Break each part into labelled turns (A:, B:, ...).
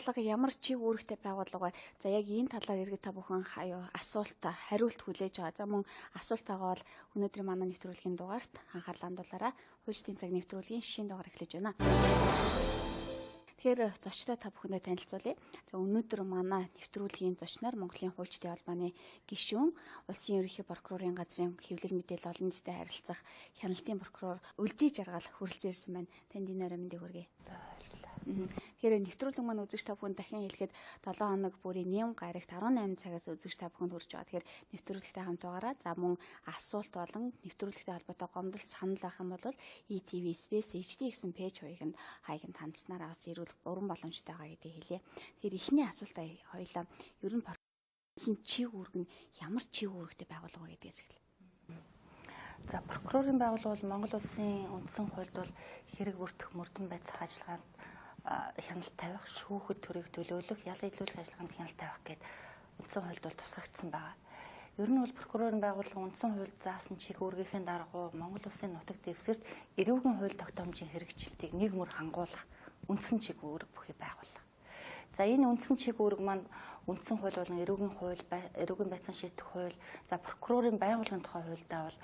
A: байгууллага ямар чиг үүрэгтэй байгууллага вэ? За яг энэ талаар иргэд та бүхэн асуулт хариулт хүлээж байгаа. За мөн асуулт байгаа бол өнөөдрийн манай нэвтрүүлгийн дугаарт анхаарлаа хандуулаарай. Хуульчдын цаг нэвтрүүлгийн шин дугаар эхлэж байна. Тэгэхээр зочдоо та бүхэндээ танилцуулъя. За өнөөдөр манай нэвтрүүлгийн зочноор Монголын хуульчдын холбооны гишүүн, улсын ерөнхий прокурорын газрын хэвлэл мэдээлэл олон нийтэд харилцах хяналтын прокурор Өлзий Жаргал хүрэлцэн ирсэн байна. Танд энэ өрөө мэндийг хүргэе. Тэгэхээр нэвтрүүлэг маань үзэгч та бүхэн дахин хэлэхэд 7 хоног бүрийн нэм гарагт 18 цагаас үзэгч та бүхэнд хүрч байгаа. Тэгэхээр нэвтрүүлэгтэй хамт байгаараа. За мөн асуулт болон нэвтрүүлэгтэй холбоотой гомдол санал авах юм бол ETV Space HD гэсэн пэйж хаяг хандснараа бас ирүүл уран боломжтой байгаа гэдгийг хэлье. Тэгэхээр эхний асуулт хоёлаа ер нь чиг үүрэг нь ямар чиг үүрэгтэй байгууллага вэ гэдгээс эхэллээ.
B: За прокурорын байгууллага бол Монгол улсын үндсэн хуульд бол хэрэг бүртгэх мөрдөн байцаах ажиллагаанд хяналт тавих, шүүхэд төрийг төлөөлөх, ял илүүлэх ажиллагаанд хяналт тавих гэдэг үндсэн хуульд бол тусгагдсан байгаа. Ер нь бол прокурорын байгууллага үндсэн хуульд заасан чиг үүргийнхээ дагуу Монгол улсын нутаг дэвсгэрт эрүүгийн хууль тогтоомжийн хэрэгжилтийг нэг мөр хангуулах үндсэн чиг үүрэг бүхий байгууллага. За энэ үндсэн чиг үүрэг маань үндсэн хууль болон эрүүгийн хууль, эрүүгийн байцаан шийдэх хууль, за прокурорын байгууллагын тухай хуульдаа бол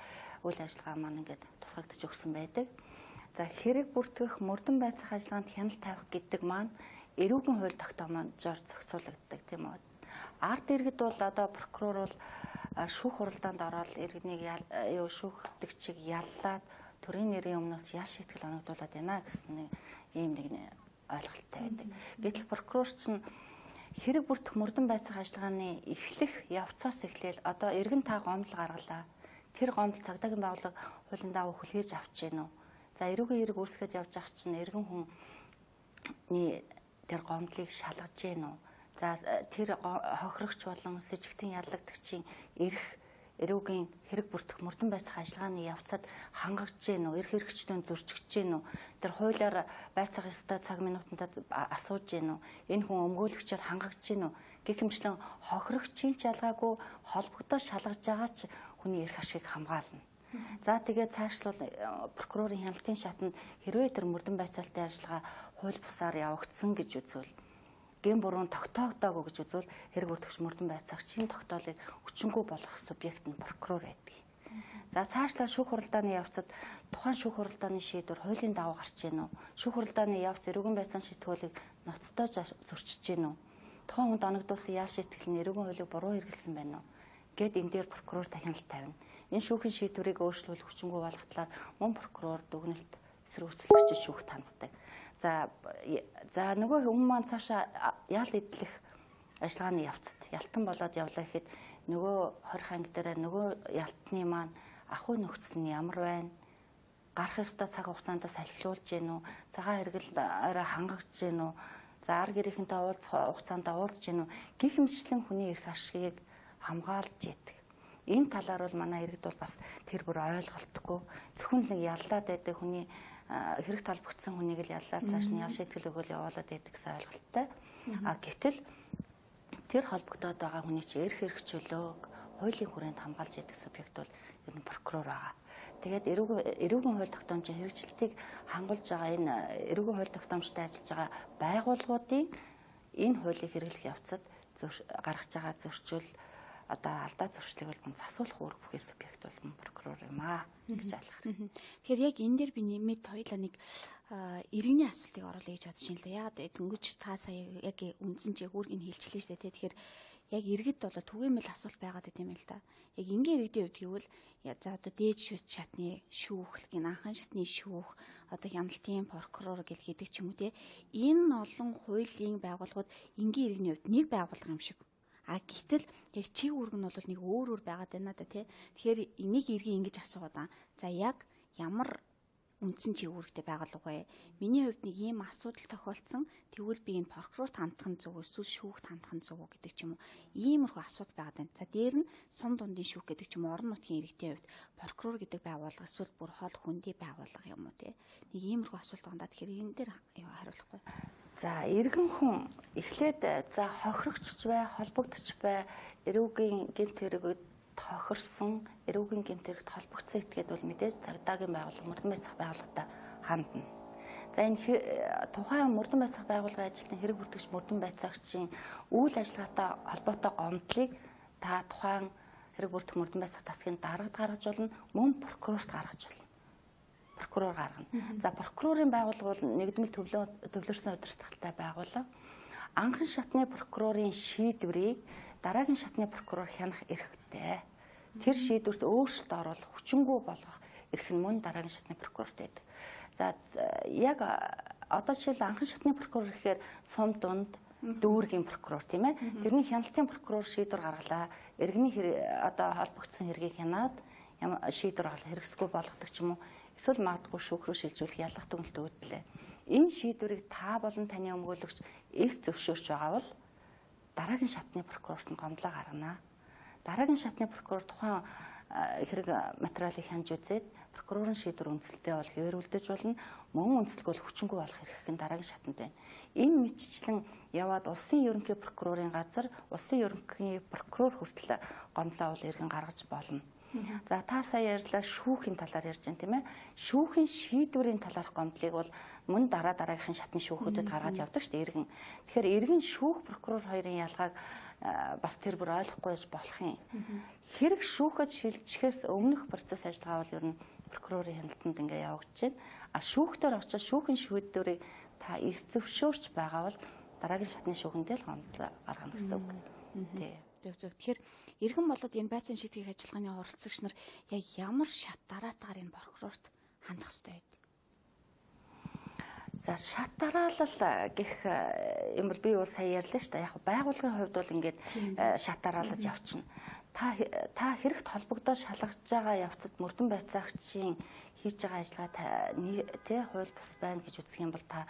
B: үйл ажиллагаа маань ингээд тусгагдж өгсөн байдаг. За хэрэг бүртгэх мөрдөн байцаах ажиллагаанд хяналт тавих гэдэг маань эрүүгийн хууль тогтоомжоор зохицуулагддаг тийм үү. Ард иргэд бол одоо прокурор бол шүүх хуралдаанд ороод иргэнийг шүүхдэгчийг яллаад төрийн нэрийн өмнөөс ял шийтгэл оногдуулад байна гэсэн ийм нэг ойлголттой байдаг. Гэтэл прокурор чинь хэрэг бүртгэх мөрдөн байцаах ажиллагааны эхлэх явцаас эхлээл одоо иргэн та гомдол гаргалаа. Тэр гомдол цагдаагийн байгууллага хуулийн дагуу хүлээж авч гэнэ үү? За эрүүгийн хэрэг үүсгэхэд явж байгаа чинь иргэн хүний тэр гомдлыг шалгаж гэнэ үү? За тэр хохирогч болон сэжигтэн яллагдагчийн эрүүгийн хэрэг бүртгэх мөрдөн байцаах ажиллагааны явцад хангаж гэнэ үү? Эрх хэрэгчдийн зөрчигдөж гэнэ үү? Тэр хуулиар байцаах ёстой цаг минутантад асууж гэнэ үү? Энэ хүн өмгөөлөгчөөр хангаж гэнэ үү? Гэх мэтчлэн хохирогчийн ч ялгаагүй холбогдоо шалгаж байгаа ч хүний эрх ашигыг хамгаална. За тэгээд цаашлуул прокурорын хяналтын шатанд хэрвээ тэр мөрдөн байцаалтын ажиллагаа хууль бусаар явагдсан гэж үзвэл гэм буруу тогтоогдоогүй гэж үзвэл хэрэг бүртгэгч мөрдөн байцаагчийн тогтоолыг хүчингүй болгох субъект нь прокурор байдаг. За цаашлаа шүүх хуралдааны явцад тухайн шүүх хуралдааны шийдвэр хуулийн дагуу гарч ийн үү? Шүүх хуралдааны явц эрүүгийн байцаан шийтгүүлийг ноцтой зөрчиж гин үү? Тухайн хүнд оногдуулсан ял шийтгэл нь эрүүгийн хуулийг буруу хэрэглэсэн байна уу? Гэт энэ дээр прокурор хяналт тавина. Энэ шүүхийн шийдвэрийг өөрчлөвлөх хүчингүй болгохлоор мөн прокурор дүгнэлт эсрүүцэлгч шүүхт ханддаг. За нөгөө өмнө маань цаашаа ял идэх ажиллагааны явцад ялтан болоод явлаа гэхэд нөгөө 20 анги дээр нөгөө ялтны маань ахуй нөхцөл нь ямар байна? Гарах ёстой цаг хугацаанд салхилуулж гэнэ үү? Цагаан хэрэглээрээ хангаж гэнэ үү? За ар гэрийнхэнтэй уулзах хугацаанд уулзж гэнэ үү? Гэх мэтчлэн хүний эрх ашигыг хамгаалж идэг. Энэ талаар бол манай иргэд бол бас тэр бүр ойлголтгүй зөвхөн нэг яллаад байдаг хүний хэрэг толбогдсон хүнийг л яллаад цааш нь ял шийтгэл өгөөл явуулаад байдаг гэсэн ойлголттой. Гэтэл тэр холбогдоод байгаа хүний чинь эрх хэрэгчлөөг хуулийн хүрээнд хамгаалж идэг субъект бол ер нь прокурор байгаа. Тэгээд эрүүгийн хууль тогтоомжийн хэрэгжилтийг хангуулж байгаа энэ эрүүгийн хууль тогтоомжтой ажиллаж байгаа байгууллагуудын энэ хуулийг хэрэглэх явцад гаргаж байгаа зөрчил одоо алдаа зөрчлийг бол мөн засуулах үүрэг бүхий субъект бол мөн прокурор юм аа гэж ойлгох.
A: Тэгэхээр яг энэ дээр би нэмээд хоёлаа нэг иргэний асуултыг оруулъя гэж бодож байна л да. Яагаад дөнгөж та сая яг үндсэн чиг үүргийг хэлчихлээ шүү дээ. Тэгэхээр яг иргэд бол түгээмэл асуулт байгаад байт юм л да. Яг энгийн иргэдийн хувьд гэвэл за одоо дээд шатны шүүх, анхан шатны шүүх, одоо хяналтын прокурор гэдэг ч юм уу те. Энэ олон хуулийн байгууллагууд энгийн иргэний хувьд нэг байгууллага юм шиг. Гэтэл яг чиг үүрэг нь бол нэг өөр байгаад байна да тий. Тэгэхээр энийг иргэн ингэж асуугаад байгаа. За яг ямар үндсэн чиг үүрэгтэй байгууллага вэ? Миний хувьд нэг ийм асуудал тохиолдсон. Тэгвэл би энэ прокурорт хандах нь зөв эсвэл шүүхт хандах нь зөв гэдэг ч юм уу. Иймэрхүү асуудал байгаад байна. За дээр нь сум дундын шүүх гэдэг ч юм уу орон нутгийн иргэдийн хувьд прокурор гэдэг байгууллага эсвэл бүр хол хүндий байгууллага юм уу тий. Нэг иймэрхүү асуулт байгаа. Тэгэхээр энэ дээр хариулахгүй.
B: За иргэн хүн эхлээд за хохирогч бай, холбогдож бай, эрүүгийн гэмт хэрэгэд тохирсон, эрүүгийн гэмт хэрэгт холбогдсон этгээд бол мэдээж цагдаагийн байгууллага, мөрдөн байцаах байгууллагатай хандна. За энэ тухайн мөрдөн байцаах байгууллагын ажилтны хэрэг бүртгэгч мөрдөн байцаагчийн үйл ажиллагаатай холбоотой гомдлыг та тухайн хэрэг бүртгэх мөрдөн байцаах тасгийн дарагт гаргаж болно, мөн прокурорт гаргаж болно. Прокурор гаргана. За прокурорын байгууллага бол нэгдмэл төвлөрсөн удирдлагатай байгууллага. Анхан шатны прокурорын шийдвэрийг дараагийн шатны прокурор хянах эрхтэй. Тэр шийдвэрт өөрчлөлт оруулах, хүчингүй болгох эрх нь мөн дараагийн шатны прокурорт байдаг. За яг одоо жишээл анхан шатны прокурор гэхээр сум дунд дүүргийн прокурор тийм ээ. Тэрний хяналтын прокурор шийдвэр гаргалаа. Иргэний одоо холбогдсон хэргийг хянаад шийдвэр гаргах хэрэгсгүй болгодог ч юм уу. Эсвэл магадгүй шүүх рүү шилжүүлэх ялах дүгнэлт өгдлээ. Энэ шийдвэрийг та болон таны өмгөөлөгч эс зөвшөөрч байгаа бол дараагийн шатны прокурорт нь гомдлоо гаргана. Дараагийн шатны прокурор тухайн хэрэг материалыг хянж үзээд прокурорын шийдвэр үндсэлтэй бол хэвээрүүлдэж болно. Мөн үндсэлгүй бол хүчингүй болох эрх нь дараагийн шатанд байна. Энэ мэдчилэн яваад улсын ерөнхий прокурорын газар улсын ерөнхий прокурор хүртэл гомдлоо бол иргэн гаргаж болно. За та сая ярьлаа шүүхийн талаар ярьж байна тийм ээ. Шүүхийн шийдвэрийн талаарх гомдлыг бол мөн дараагийнхын шатны шүүхүүдэд гаргаж явдаг шүү дээ иргэн. Тэгэхээр иргэн шүүх прокурор хоёрын ялгааг бас тэр бүр ойлгохгүй байж болох юм. Хэрэг шүүхэд шилжихээс өмнөх процесс ажиллагаа бол ер нь прокурорын хяналтанд ингээ явагдаж байна. А шүүхтэр очиж шүүхийн шийдвэрийг та эс зөвшөөрч байгаа бол дараагийн шатны шүүхэндээ л гомдол гаргана гэсэн үг. Тий.
A: Зөв. Тэгэхээр иргэн болоод энэ байцаан шийдвэрийн ажиллагааны оролцогч нар яг ямар шат дараатаар энэ прокурорт хандах ёстой вэ?
B: За шат дараалал гэх юм бол би бол сая ярьлаа шүү дээ. Яг байгууллагын хувьд бол ингээд шат дараалаж явчихна. Та хэрэгт холбогдоод шалгаж байгаа явцад мөрдөн байцаагчийн хийж байгаа ажиллагаа тэ хууль бус байна гэж үзэх юм бол та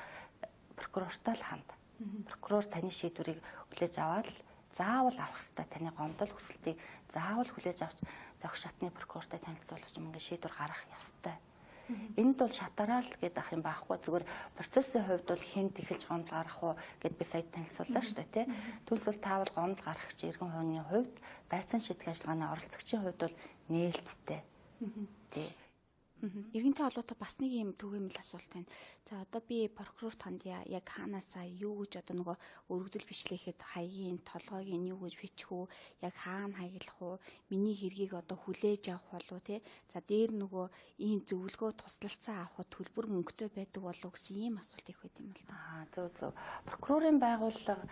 B: прокурортой л ханд. Прокурор таны шийдвэрийг хүлээж аваад л заавал авах ёстой таны гомдол хүсэлтийг заавал хүлээж авч зохих шатны прокурортой танилцуулах юм ингээд шийдвэр гаргах ёстой. Энд бол шатараал гэдэг ах юм байхгүй зүгээр процессын хувьд бол хэнд эхэлж гомдол гарах уу гэд би сая танилцууллаа шүү дээ тий. Түүнээс бол таавал гомдол гарах чи иргэн хувийн хувьд байцаан шийдэх ажиллагааны оролцогчийн хувьд бол нээлттэй. Тий.
A: Иргэнтэй холбоотой бас нэг юм түгээмэл асуулт байна. За одоо би прокурорт хандъя яг хаанаасаа юу гэж одоо нөгөө өргөдөл бичлэхэд хаягийн толгойн юу гэж бичих үү? Яг хаана хаягдах уу? Миний хэргийг одоо хүлээж авах болов те? За дээр нөгөө ийм зөвлөгөө туслалцаа авах төлбөр мөнгөтэй байдаг болов гэсэн ийм асуулт их байт юм л да.
B: Зөв. Прокурорын байгууллага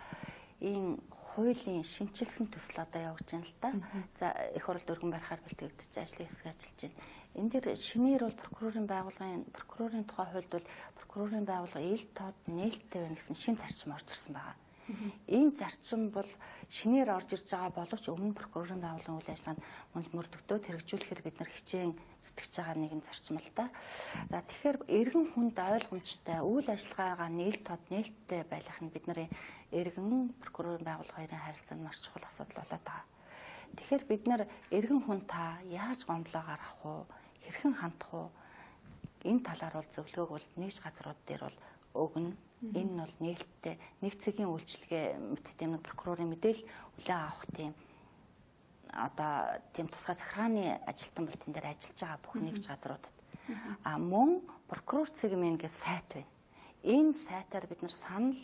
B: ийм хуулийн шинчилсэн төсөл одоо явуулж байна л да. За их хурл дөрвөн барихаар бэлтгэгдэж ажлын хэсэг ажиллаж байна. Энэ дэр шинээр бол прокурорын тухай хуульд бол прокурорын байгууллага ил тод нээлттэй байна гэсэн шинэ зарчим орж ирсэн байгаа. Энэ зарчим бол шинээр орж ирж байгаа боловч өмнө прокурорын байгууллагын үйл ажиллагаанд мөрдөгтөөд хэрэгжүүлэхээр бид нар хичээн зүтгэж байгаа нэгэн зарчим л да. За тэгэхээр иргэн хүнд ойлгомжтой үйл ажиллагаагаа ил тод нээлттэй байлгах нь бидний иргэн прокурорын байгууллага хоёрын харилцаанд маш чухал асуудал болоод байгаа. Тэгэхээр бид нар иргэн хүн та яаж гомдлоо гаргах уу? Хэрхэн хандах уу? Энэ талаар бол зөвлөгөөг бол нэгж газрууд дээр бол өгнө. Энэ нь бол нээлттэй нэг цагийн үйлчилгээ мэдтэмэг прокурорын мэдээлэл хүлээн авах тийм тусгай захиргааны ажилтан бол тэн дээр ажиллаж байгаа бүх нэгж газруудад. Мөн прокурор цэгмэн гэж сайт байна. Энэ сайтаар бид нар санал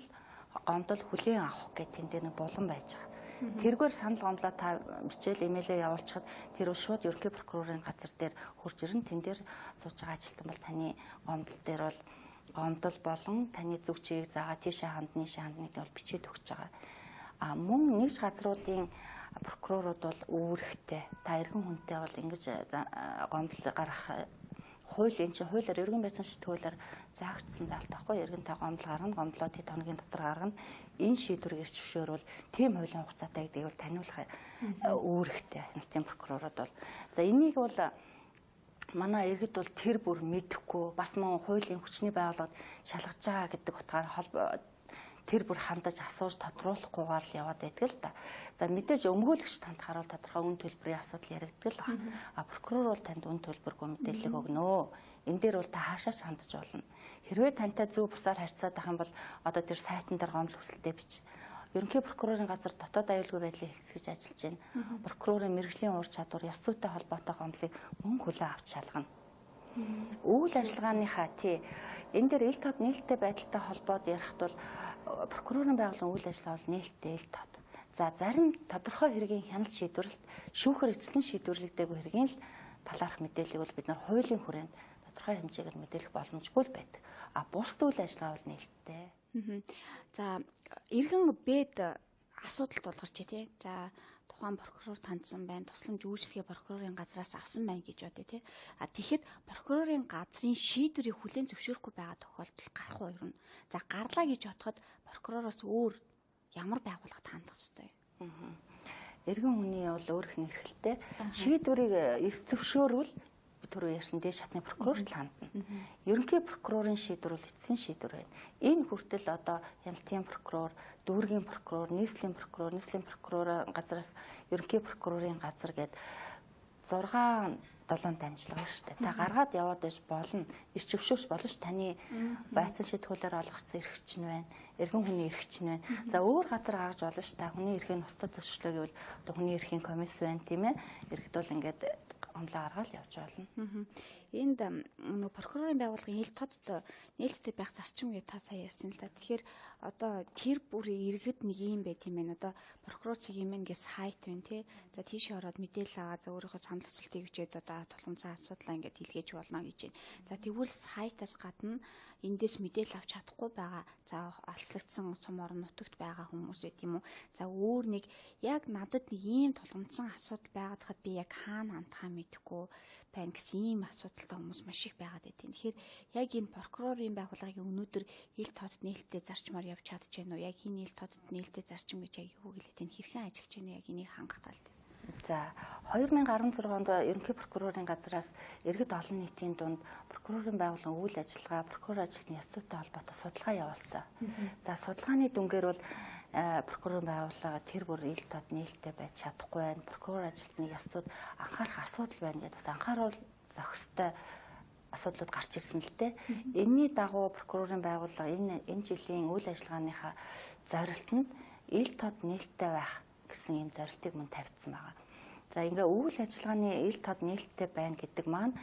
B: гомдол хүлээн авах гэх тэн дээр нэг булан байж байгаа. Тэргээр санал гомдлоо та бичээл имэйлээ явуулчихад тэр шууд ерөнхий прокурорын газар дээр хурж ирэн тэн дээр сууж байгаа ажилтан бол таны гомдол дээр бол гомдол болон таны зөв чигийг заагаад тийшээ хандны шаандныг бол бичээд өгч байгаа. Мөн нэгж газруудын прокурорууд бол үүрэгтэй. Та иргэн хүнтэй бол ингэж гомдол гаргах хууль энэ чинь хуулиар иргэн байцаан шийдэх хуулиар заагдсан заалт байхгүй. Иргэнтэй гомдол гаргана, гомдлоо тэд хоногийн дотор гаргана. Энэ шийдвэр ирж зөвшөөрвөл тийм хуулийн хугацаатай гэдгийг бол таниулах үүрэгтэй. Тийм прокурорууд бол. За энийг бол манай иргэд бол тэр бүр мэдэхгүй бас мөн хуулийн хүчний байгууллагад шалгаж байгаа гэдэг утгаар тэр бүр хандаж асууж тодруулахгүйгээр л яваад байдаг л да. За мэдээж өмгөөлөгч танд харуул тодорхой үн төлбөрийн асуудал яригддаг л байна. Прокурор бол танд үн төлбөргүй мэдээлэл өгнө. Энэ дээр бол та хаашаач хандаж болно. Хэрвээ тантай зөв бусаар харьцаад байх юм бол одоо тэр сайтан дээр гомдол хүсэлтээ бич. Ерөнхий прокурорын газар дотоод аюулгүй байдлыг хэлцгэж ажиллаж байна. Прокурорын мэргэжлийн ур чадвар, ёс зүйтэй холбоотой гомдлыг мөн хүлээн авч шалгана. Үйл ажиллагааныхаа тий энэ дээр ил тод нээлттэй байдалтай холбоод ярихт бол прокурорын байгууллагын үйл ажиллагаа бол нээлттэй ил тод. За зарим тодорхой хэргийн хяналт шийдвэрлэлт шүүхэр эцэслэн шийдвэрлэгдээгүй хэргийн л талаарх мэдээллийг бол бид нар хуулийн хүрээнд тодорхой хэмжээгээр мэдээлэх боломжгүй л байдаг. А бус үйл ажиллагаа бол нээлттэй.
A: За иргэн бэд асуудалд тулгарч тий. За тухайн прокурор тандсан байна, тусламж үйлчлэгээ прокурорын газраас авсан байна гэж бодъё тий. А тэгэхэд прокурорын газрын шийдвэрийг хүлээн зөвшөөрөхгүй байгаа тохиолдол гарах уу юм. За гарлаа гэж бодоход прокуророос өөр ямар байгууллагад хандах ёстой юм?
B: Иргэн хүний бол өөрийнх нь эрхэлтэй шийдвэрийг эс зөвшөөрвөл түрүү ярьсан дээд шатны прокурорт хандна. Ерөнхий прокурорын шийдвэр бол эцсийн шийдвэр байна. Энэ хүртэл одоо хяналтын прокурор, дүүргийн прокурор, нийслэлийн прокурорын газраас ерөнхий прокурорын газар гээд 6-7 дамжлага шүү дээ. Та гаргаад яваад байж болно. Иш зөвшөөрч болно ш. Таны байцаан шийдвэрлэлээр олгогдсон эрх чинь байна. Иргэн хүний эрх чинь байна. За өөр газар гаргаж болно ш. Та хүний эрхийг устдад зөвшөрлөө гэвэл одоо хүний эрхийн комисс байна тийм ээ. Иргэд бол ингээд онлоо гаргаад явж болно.
A: Энд нөгөө прокурорын байгууллагын ил тодд нээлттэй байх зарчим гэж та сая ярьсан л да. Тэгэхээр одоо тэр бүрийн иргэд нэг юм байт юм байна. Одоо прокурор цэгийн мэн гээ сайт байна тий. За тийшээ ороод мэдээлэл аваад за өөрийнхөө санал асуултыг хүчээд одоо тулгамцсан асуудлаа ингээд илгээж болно гэж байна. За тэгвэл сайтаас гадна эндээс мэдээлэл авч чадахгүй байгаа. За алслагдсан сум орон нутагт байгаа хүмүүс байт юм уу? За өөр нэг яг надад нэг ийм тулгамцсан асуудал байгаад хад би яг хаана хандхаа мэдэхгүй байна гэсэн ийм асуудалтай хүмүүс маш их байгаад байдیں۔ Тэгэхээр яг энэ прокурорын байгууллагын өнөөдөр ил тодд нээлттэй зарчмаар явж чадж байна уу? Яг энэ ил тодд нээлттэй зарчим гэж яг юу гэлээд энэ хэрхэн ажиллаж байна яг энийг хангах тал дээр.
B: За 2016 онд ерөнхий прокурорын газраас иргэд олон нийтийн дунд прокурорын байгууллагын үйл ажиллагаа, прокурор ажлын ёстой холбоотой судалгаа явуулсан. За судалгааны дүнгээр бол прокурорын байгууллага тэр бүр ил тод нээлттэй байж чадахгүй байна. Прокурор ажилтны ёсод анхаарах асуудал байна гэдээ бас анхааруул зохистой асуудлууд гарч ирсэн л дээ. Энэний дагуу прокурорын байгууллага энэ жилийн үйл ажиллагааныхаа зорилтод ил тод нээлттэй байх гэсэн юм зорилтыг мөн тавьсан байгаа. За ингээ үйл ажиллагааны ил тод нээлттэй байна гэдэг маань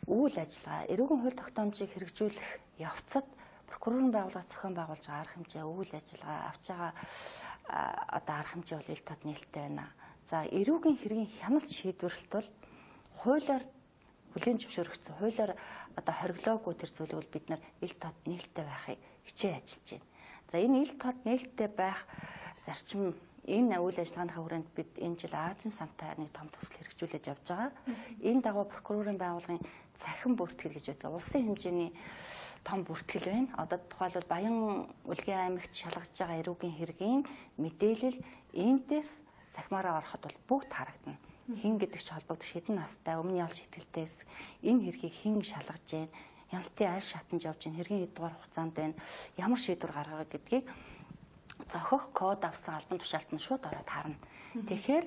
B: үйл ажиллагаа эрүүгийн хууль тогтоомжийг хэрэгжүүлэх явцад прокурорын байгууллага зохион байгуулж байгаа арга хэмжээ үйл ажиллагаа авч байгаа одоо арга хэмжээ бол ил тод нээлттэй байна. За эрүүгийн хэргийн хяналт шийдвэрлэлт бол хуулиар хүлээн зөвшөөрөгдсөн. Хуулиар одоо хориглоогүй тэр зүйлийг бол бид нар ил тод нээлттэй байхыг хичээн ажиллаж байна. За энэ ил тод нээлттэй байх зарчим энэ үйл ажиллагааны хүрээнд бид энэ жил Азийн самтай нэг том төсөл хэрэгжүүлээд явж байгаа. Энэ дагуу прокурорын байгууллагын цахим бүртгэл гэж байдаг. Улсын хэмжээний том бүртгэл байна. Одоо тухайлбал Баян Улгийн аймагт шалгаж байгаа эрүүгийн хэргийн мэдээлэл эндээс цахимаараа ороход бол бүгд харагдана. Хин гэдэг ч холбогдох хэдэн настай, өмнө ял шийтгэлтээс энэ хэргийг хин шалгаж байна. Хяналтын аль шатанд явж байна. Хэргийн хэд дугаар хугацаанд байна. Ямар шийдвэр гаргах гэдгийг зохих код авсан албан тушаалтанд шууд ороод харна. Тэгэхээр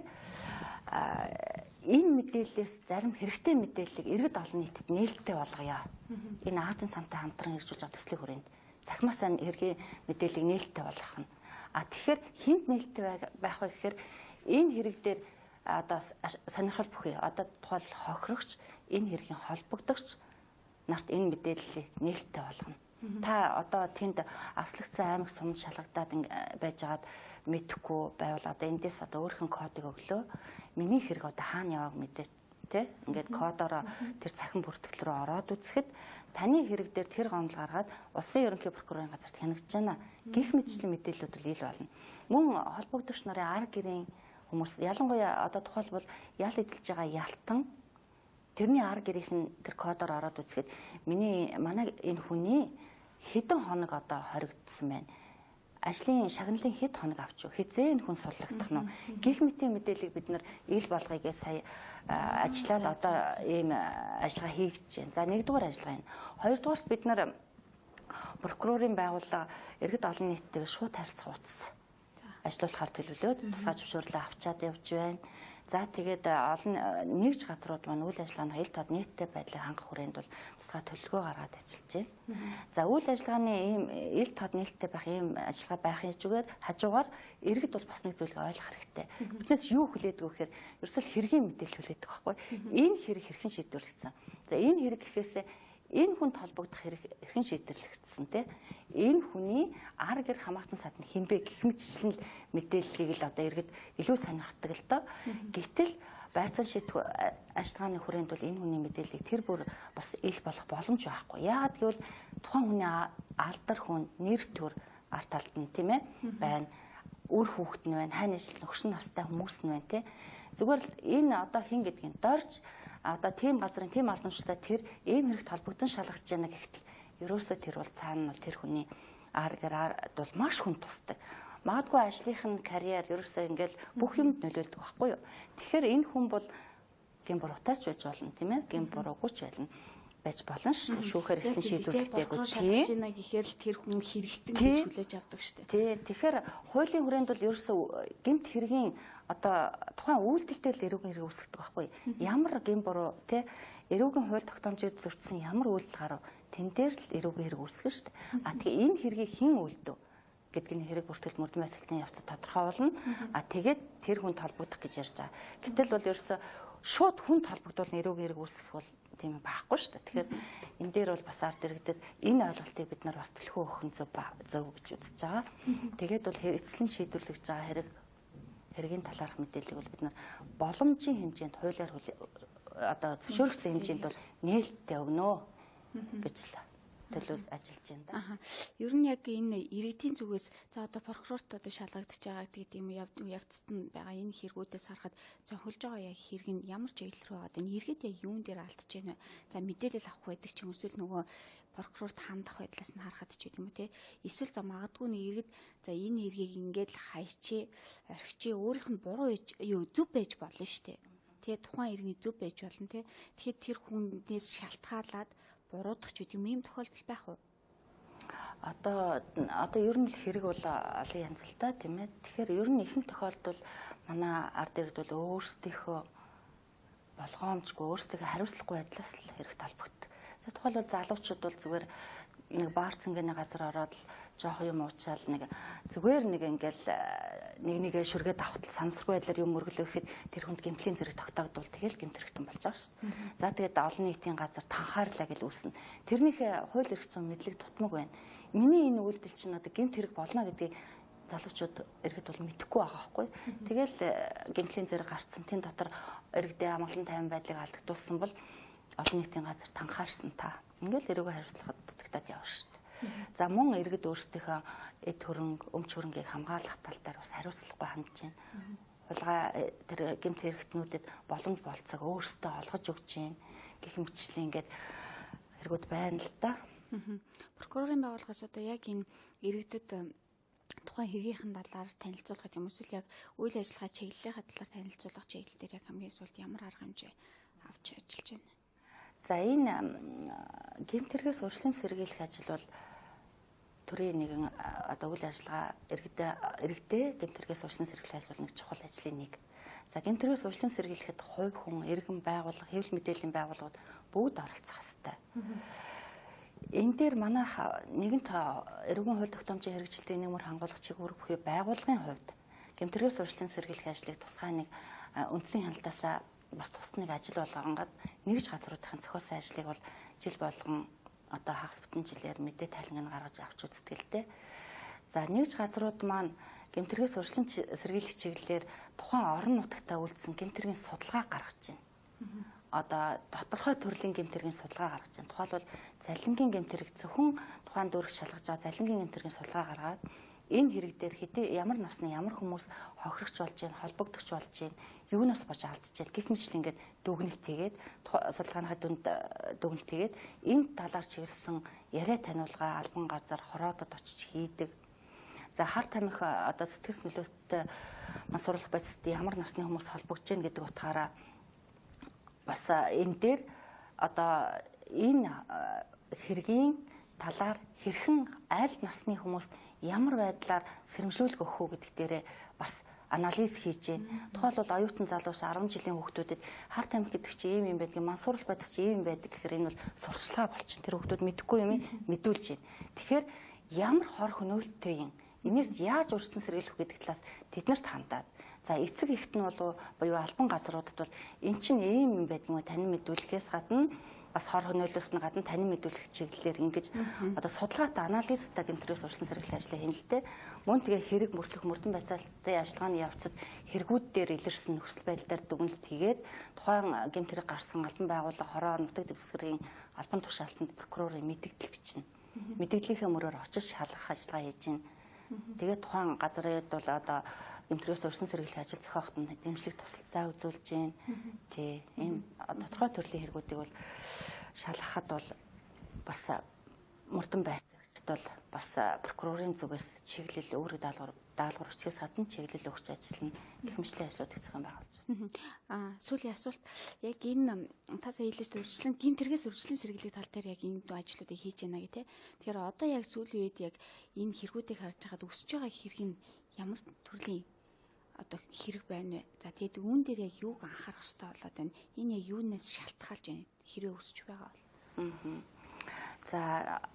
B: энэ мэдээллээс зарим хэрэгтэй мэдээллийг иргэд олон нийтэд нээлттэй болгоё. Энэ Азийн самтай хамтран хэрэгжүүлж байгаа төслийн хүрээнд цахимаас хэргийн мэдээллийг нээлттэй болгох нь. Тэгэхээр хинт нээлттэй байх вэ гэхээр энэ хэрэг дээр одоо сонирхол бүхий одоо тухайл хохирогч энэ хэргийн холбогдогч нарт энэ мэдээллийг нээлттэй болгоно. Та одоо тэнд аслагдсан аймаг сумд шалгадаад байж байгаад мэдэхгүй байвал одоо эндээс одоо өөрхөн кодыг өглөө. Миний хэрэг одоо хаана явааг мэдээ те. Ингээд кодороо тэр цахим бүртгэл рүү ороод үзэхэд таны хэрэг дээр тэр гомдол гаргаад улсын ерөнхий прокурорын газарт хянагч байна. Гэх мэтчлийн мэдээллүүд бол ил болно. Мөн холбогдогч нарын ар гэрийн хүмүүс ялангуяа одоо тухайлбал ял эдэлж байгаа ялтан тэрний ар гэрийнх нь тэр кодоор ороод үзэхэд манай энэ хүний хэдэн хоног одоо хоригдсан байна. Ажлын шагналын хэд хоног авч юу? Хизээ энэ хүн сурлагдах нь. Гэх мэтийн мэдээллийг бид нар ил болгоё гэж сая ажиллаад одоо ийм ажиллагаа хийж байна. За нэгдүгээр ажиллагаа энэ. Хоёрдугаарт бид нар прокурорын байгууллага иргэд олон нийтэд шууд харилцах утас ажиллуулахаар төлөвлөөд тусгай зөвшөөрлөө авчаад явж байна. За тэгээд олон нэгж газрууд маань үйл ажиллагааны хил тод нийттэй байдлыг хангах хүрээнд бол тусгай төлөвлөгөө гаргаад ажиллаж байна. За үйл ажиллагааны ийм ил тод нийттэй байх ийм ажиллагаа байхын зүгээр хажуугаар иргэд бол бас нэг зүйлийг ойлгох хэрэгтэй. Биднээс юу хүлээдэг вэ гэхээр ерөөсөл хэргийн мэдээлэл хүлээдэг байхгүй. Энэ хэрэг хэрхэн шийдвэрлэгдсэн. За энэ хэрэг гэхээсээ энэ хүнд холбогдох хэрэг хэрхэн шийдвэрлэгдсэн те. Энэ хүний ар гэр хамаатан садны хинбэ гэх мэтчлэн мэдээллийг л одоо иргэд илүү сонирхдаг л доо. Гэтэл байцаан шийдэх ажиллагааны хүрээнд бол энэ хүний мэдээллийг тэр бүр бас ил болох боломж байхгүй. Яагаад гэвэл тухайн хүний алдар хүн нэр төр арт талд нь тийм ээ байна. Үр хүүхэд нь байна, хань ажил нөхшин настай хүмүүс нь байна те. Зүгээр л энэ одоо хин гэдгийг дорж одоо тийм газрын тийм албанчтай тэр ийм хэрэгт холбогдсон шалгаж яана гэхдээ ерөөсөө тэр бол цаана нь бол тэр хүний ар гэр бол маш хүн тусдаг. Магадгүй ажлынх нь карьер ерөөсөө ингээл бүх юмд нөлөөлдөг байхгүй юу. Тэгэхээр энэ хүн бол гин буруудаач байж болно тийм ээ. Гин буруугүйч байж болно шүүхээр эсрэг шийдвэрлэхтэй
A: шалгаж яана гэхээр л тэр хүн хэрэгтэн гэж хүлээж авдаг шүү дээ.
B: Тий. Тэгэхээр хуулийн хүрээнд бол ерөөсөө гэмт хэргийн одоо тухайн үйлдэлтэй л эрүүгийн хэрэг үүсгдэг байхгүй. Ямар гин буруу тий эрүүгийн хууль тогтоомжид зөрчсөн ямар үйлдэл гарав тэн дээр л эрүүгийн хэрэг үүсгэн шүү дээ. Тэгээ энэ хэргийг хэн үйлдэв гэдгийг хэрэг бүртгэл мөрдөн байцаалтын явцад тодорхойлно. Тэгээд тэр хүнд холбогдох гэж ярьж байгаа. Гэтэл бол ерөөсөө шууд хүнд холбогдвол эрүүгийн хэрэг үүсгэх бол тийм байхгүй шүү дээ. Тэгэхээр энэ дээр бол бас ард иргэдэд энэ ойлголтыг бид нар бас төлхөө өгөх нь зөв гэж үзэж байгаа. Тэгээд бол эцэслэн шийдвэрлэж байгаа хэргийн талаарх мэдээллийг бол бид нар боломжийн хэмжээнд хуулиар одоо зөвшөөрөгдсөн хэмжээнд бол нээлттэй өгнө гэж л төлөв ажиллаж байна да.
A: Ер нь яг энэ иргэдийн зүгээс за одоо прокурорт одоо шалгагдж байгаа гэдэг юм явцад нь байгаа энэ хэрэгүүдээс харахад зохиолж байгаа яг хэрэг нь ямар чиглэл рүү одоо энэ иргэд яг юун дээр алдаж байна вэ? За мэдээлэл авах байдаг ч юм эсвэл нөгөө прокурорт хандах байдлаас нь харахад ч юм уу те. Эсвэл за магадгүй нэг иргэд за энэ хэргийг ингээд л хайчээ, орхичээ өөрийнх нь буруу зөв байж болно шүү дээ. Тэгээ тухайн иргэний зөв байж болно те. Тэгэхээр тэр хүнээс шалтгаалаад буруудах ч юм ийм тохиолдол байх уу?
B: Одоо ер нь хэрэг бол олон янз л та тийм ээ. Тэгэхээр ер нь ихэнх тохиолдол манай ард иргэд бол өөрсдийнхөө болгоомжгүй өөрсдөө хариуцлагагүй байдлаас л хэрэгт холбогддог. За тухайлбал залуучууд бол зүгээр нэг баар цэнгэний газар ороод жоох юм уучаал нэг зүгээр нэг ингээл нэгээ шүргээд авахтал санамсаргүй байдлаар юм өргөлөөхэд тэр хүнд гэмтлийн зэрэг тогтоогдвол тэгэл гэмтэрэгтэн болж байгаа шүү дээ. За тэгээд олон нийтийн газар танхаарлаа гэж үүснэ. Тэрнийхээ хууль эрх зүйн мэдлэг тутмаг байна. Миний энэ үйлдэл чинь одоо гэмт хэрэг болно гэдгийг залуучууд иргэд бол мэдэхгүй байгаа байхгүй. Тэгэл гэмтлийн зэрэг гарцсан тэн дотор иргэдийн амгалан тайван байдлыг алдагдуулсан бол олон нийтийн газар танхаарсан та. Ингээл эрүүгийн хариуцлагад дутагтаад явна шүү дээ. За мөн иргэд өөрсдийнхөө эд хөрөнгө, өмч хөрөнгийг хамгаалах тал дээр бас хариуцлагагүй хандж байна. Хулгай тэр гэмт хэрэгтнүүдэд боломж болцоог өөрсдөө олгож өгч байна. Гэх мэтчлэн ингээд хэрэгүүд байна л да.
A: Прокурорын байгууллагаас одоо яг энэ иргэдэд тухайн хэргийнхэн талаар танилцуулах юм эсвэл яг үйл ажиллагаа чиглэлийнхаа талаар танилцуулах чиглэл дээр яг хамгийн сүүлд ямар арга хэмжээ авч ажиллаж байна?
B: За энэ гэмт хэрэгээс урьдчилан сэргийлэх ажил бол төрийн нэгэн одоо үйл ажиллагаа иргэдээ гэмт хэрэгээс урьдчилан сэргийлэх ажил бол нэг чухал ажлын нэг. За гэмт хэрэгээс урьдчилан сэргийлэхэд хувь хүн, иргэн байгууллага, хэвлэл мэдээллийн байгууллагууд бүгд оролцох ёстой. Энэ дээр манайх нэгэнт эрүүгийн хууль тогтоомжийн хэрэгжилтийн нэмэр хангуулах чиглэл бүхий байгууллагын хувьд гэмт хэрэгээс урьдчилан сэргийлэх ажлыг тусгай нэг үндсэн хяналтаасаа бас тус нэг ажил болгонгод нэгж газруудын зохиосон ажлыг бол жил болгон одоо хагас бүтэн жилээр мэдээ тайланг нь гаргаж авч үздэг л дээ. За нэгж газрууд маань гэмт хэрэгээс урьдчилан сэргийлэх чиглэлээр тухайн орон нутагтаа үйлдсэн гэмт хэргийн судалгаа гаргаж байна. Одоо тодорхой төрлийн гэмт хэргийн судалгаа гаргаж байна. Тухайлбал залингийн гэмт хэрэг зөвхөн тухайн дүүрэг шалгаж байгаа залингийн гэмт хэргийн судалгаа гаргаад энэ хэрэг дээр хэдий ямар насны ямар хүмүүс хохирогч болж байна, холбогдогч болж байна, юунаас бож алдж байна гэх мэт ингээд дүгнэлт хийгээд судалгааныхаа дүнд дүгнэлт хийгээд энэ талаар чиглэсэн яриа таниулга албан газар хороодод очиж хийдэг. За хар тамхи одоо сэтгэс нөлөөтэй сурах бодисд ямар насны хүмүүс холбогдож байна гэдэг утгаараа бас энэ дээр одоо энэ хэргийн талаар хэрхэн аль насны хүмүүс ямар байдлаар сэрэмжлүүлэх өгөх үү гэдэг дээрээ бас анализ хийж байна. Тухайлбал оюутан залууш 10 жилийн хүүхдүүдэд хар тамхи гэдэг чинь ийм юм байдаг, мансууруулах байдаг чинь ийм юм байдаг гэхээр энэ бол сурчлага болчих. Тэр хүүхдүүд мэдэхгүй юм мэдүүлж байна. Тэгэхээр ямар хор хөнөөлттэй юм. Энээс яаж урьдчилан сэргийлэх гэдэг талаас тэднэрт хандаад. За эцэг эхт нь бол буюу албан газруудад бол эн чинь ийм юм байдаг юм тань мэдүүлэхээс гадна бас хор хөнөөлөөс нь гадна тань мэдүүлэх чиглэлээр ингэж одоо судалгаатай анализтай гэмтрээс урьдчилан сэргийлэх ажлыг хийнэ л дээ. Мөн тэгээ хэрэг мөрдөх мөрдөн байцаалтай ажиллагааны явцад хэрэгүүд дээр илэрсэн нөхцөл байдал дээр дүгнэлт хийгээд тухайн гэмтрийг гарсан албан байгууллага хороо нутаг дэвсгэрийн албан тушаалтанд прокурорын мэдээлэл бичнэ. Мэдээллийнхээ мөрөөр очиж шалгах ажиллагаа хийж байна. Тэгээд тухайн газрын бол одоо гэмтрээс урьдчилан сэргийлэх ажил зохиоход нь дэмжлэг тусалцаа үзүүлж байна. Тий, ийм тодорхой төрлийн хэрэгүүдийг бол шалгахад бол бас мөрдөн байцаагчд бол бас прокурорын зүгээс чиглэл өөрөөр даалгавар бичгээс гадна чиглэл өгч ажиллана. Гэх мэтлийн ажлууд их зохион байгуулж байна.
A: Сүүлийн асуулт яг энэ та сая хэлж урьдчилан гэмтэргээс урьдчилан сэргийлэх тал дээр яг энэ ажлуудыг хийж байна гэх тээ. Тэгэхээр одоо яг сүүлийн үед яг энэ хэрэгүүдийг харж байгаад өсөж байгаа хэрэг нь ямар төрлийн одоо хэрэг байна вэ? За тэгээд үүн дээр яг юуг анхаарах хэрэгтэй болоод байна? Энэ яг юунаас шалтгаалж байна? Хэрэг өсөж байгаа бол.
B: За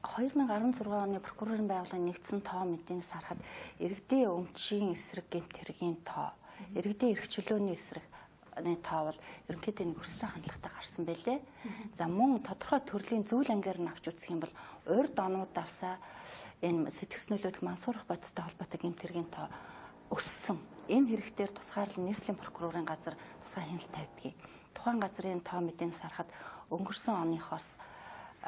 B: 2016 оны прокурорын байгууллагын нэгдсэн тоо мэдээс харахад иргэдийн өмчийн эсрэг гэмт хэргийн тоо, иргэдийн эрх чөлөөний эсрэг тоо бол ерөнхийдөө нэг өссөн хандлагатай гарсан байлээ. За мөн тодорхой төрлийн зүйл ангиар нь авч үзэх юм бол урьд онуудаасаа энэ сэтгэгс нөлөөлөх мансуурах бодистой холбоотой гэмт хэргийн тоо өссөн. Энэ хэрэгтээр тусгаарлан нийслэлийн прокурорын газар тусгай хяналт тавьдгийг. Тухайн газрын тоо мэдээс харахад өнгөрсөн оныхоос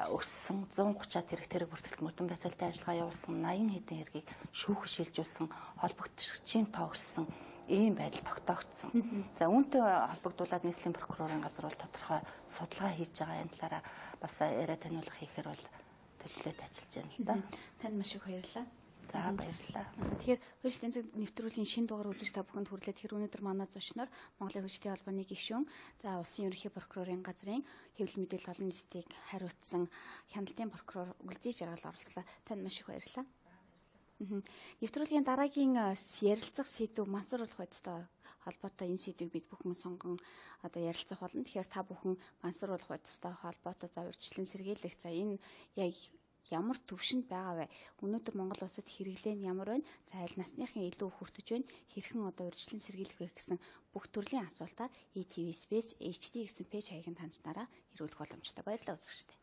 B: өссөн 130-аад хэрэг бүртгэл мөрдөн байцаалтай ажиллагаа явуулсан 80 хэдэн хэргийг шүүх шилжүүлсэн холбогдогчийн тоо өссөн ийм байдал тогтоогдсон. За үүнтэй холбогдуулаад нийслэлийн прокурорын газар бол тодорхой судалгаа хийж байгаа энэ талаараа бас яриа таниулах хийхээр бол төлөвлөд ажиллаж байна л да.
A: Танд маш их баярлалаа.
B: За баярлалаа.
A: Тэгэхээр хөгжлийн тэнцэг нэвтрүүлгийн шинэ дугаар үзэж та бүхэнд хүрлээд тэр өнөөдөр манай зочноор Монголын хөгжлийн албаны гишүүн, за улсын ерөнхий прокурорын газрын хэвлэл мэдээлэл олон нийтийг хариуцсан хяналтын прокурор Үлзий Жаргал оролцлоо. Танд маш их баярлалаа. Нэвтрүүлгийн дараагийн ярилцах сэдв мансууруулах бодистой холбоотой энэ сэдвийг бид бүхэн сонгон одоо ярилцах болно. Тэгэхээр та бүхэн мансууруулах бодистой холбоотой за урьдчилан сэргийлэх за энэ яг ямар төвшөнд байгаа вэ? Өнөөдөр Монгол улсад хэрэглээ нь ямар байна? За аль насныхын илүү хүртэж байна? Хэрхэн одоо урьдчилан сэргийлэх вэ гэсэн бүх төрлийн асуултаа ETV Space HD гэсэн пэйж хаягийн танцнараа эргүүлэх боломжтой. Баярлалаа үзэгчдээ.